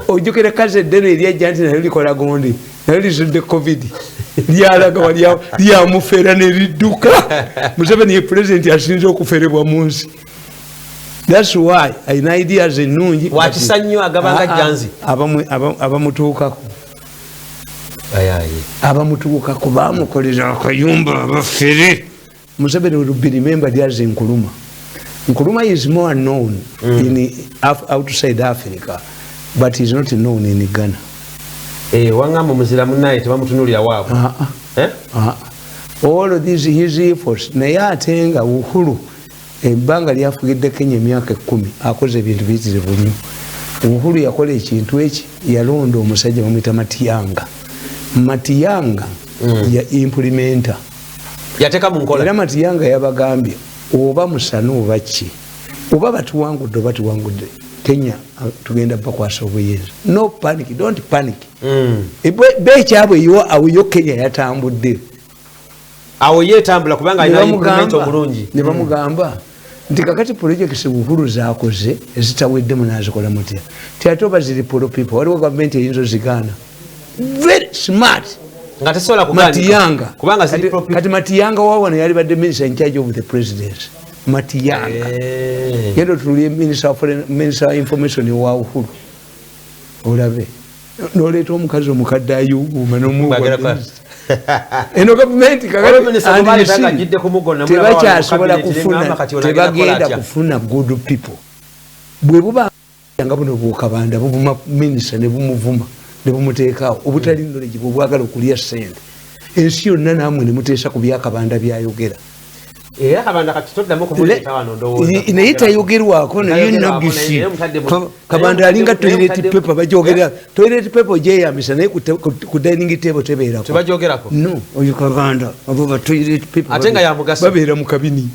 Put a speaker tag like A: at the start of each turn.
A: ojukira kaze deno iliya janti na yuli kola gondi na yuli zunde covid liyalaga waliya liyamufera neriduka Museveni ye president yasinze okuferebwa munsi. That's why ayina ideas ennungi
B: wakisanyo agabanga janzi
A: abamutuukako abamutuukako bamukolera akayumba abafere. Museveni will be remembered as Nkrumah. Nkrumah is more known in outside Africa, but he's not known in Ghana.
B: Wangamba muzira munaye tebamutunulira waabo.
A: All of these his efforts naye atenga Uhuru ebbanga lyafugidde Kenya emyaka 10 akoze ebintu bizirivu nnyo. Uhuru yakola ekintu eki yalonda omusajja bamuyita Matiyanga ya implementer
B: yateka mu nkola.
A: Era Matiyanga yabagambye oba musana oba ki oba batuwangudde oba tuwangudde Kenya tugenda bakwasa obuyinza. No panic, don't panic. Bekyabwe yo Kenya yatambudde
B: awo yetambula kubanga alina implement omulungi.
A: Ne bamugamba nti kakati projects Uhuru zaakoze ezitawedde munazikola mutya tiatoba ziri polo people waliwo government eyinza zigana very smart
B: nga tesobola
A: Matiyanga
B: kubanga ziri pro people.
A: Kati Matiyanga wawana yali badde minister in charge of the president. Matiyanga yendo tuli minister of information wa Uhuru olabe noleeta omukazi omukadde ayuguuma n'omugwa eno government tebakyasobola tebagenda kufuna good people. Bwe buba nga buno bukabanda buvuma minister ne bumuvuma ne bumuteekaawo obutali knowledge bwagala okulya ssente ensi yonna naamwe ne muteesa ku byakabanda byayogera. Naye tayogerwako naye nogisi kabanda alinga toilet paper bajogera toilet paper gyeyambisa naye ku dining table tebeerako
B: tebajogerako
A: no oyo kabanda abo ba toilet paper
B: ate nga yamugaso
A: babeera mu kabini